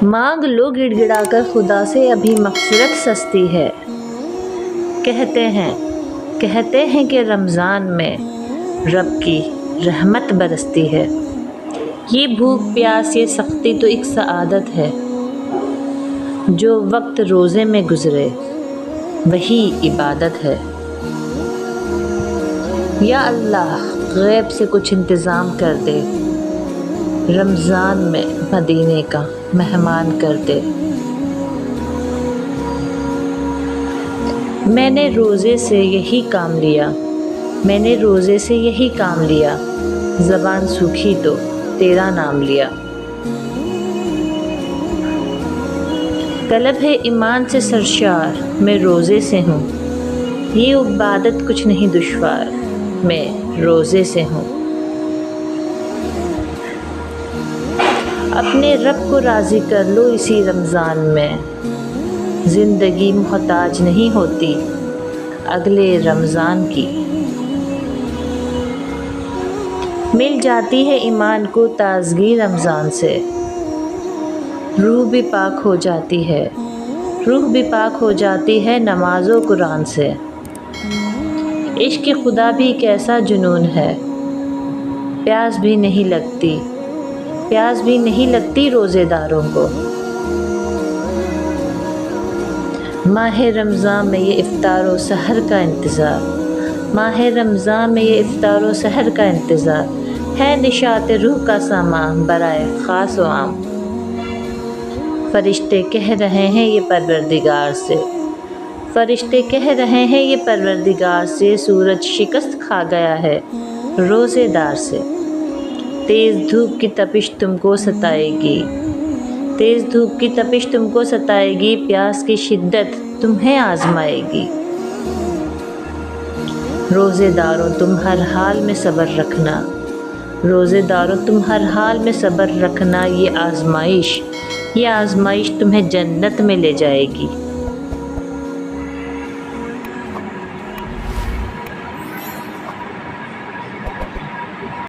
مانگ لو گڑ گڑا کر خدا سے، ابھی مغفرت سستی ہے۔ کہتے ہیں کہ رمضان میں رب کی رحمت برستی ہے۔ یہ بھوک پیاس، یہ سختی تو ایک سعادت ہے۔ جو وقت روزے میں گزرے وہی عبادت ہے۔ یا اللہ غیب سے کچھ انتظام کر دے، رمضان میں مدینے کا مہمان کر دے۔ میں نے روزے سے یہی کام لیا، زبان سوکھی تو تیرا نام لیا۔ طلب ہے ایمان سے سرشار، میں روزے سے ہوں، یہ عبادت کچھ نہیں دشوار، میں روزے سے ہوں۔ اپنے رب کو راضی کر لو اسی رمضان میں، زندگی محتاج نہیں ہوتی اگلے رمضان کی۔ مل جاتی ہے ایمان کو تازگی رمضان سے، روح بھی پاک ہو جاتی ہے نماز و قرآن سے۔ عشق خدا بھی کیسا جنون ہے، پیاس بھی نہیں لگتی روزے داروں کو۔ ماہ رمضان میں یہ افطار و سحر کا انتظار، ہے نشاط روح کا سامان برائے خاص و عام۔ فرشتے کہہ رہے ہیں یہ پروردگار سے، سورج شکست کھا گیا ہے روزے دار سے۔ تیز دھوپ کی تپش تم کو ستائے گی، پیاس کی شدت تمہیں آزمائے گی۔ روزے داروں تم ہر حال میں صبر رکھنا، یہ آزمائش تمہیں جنت میں لے جائے گی۔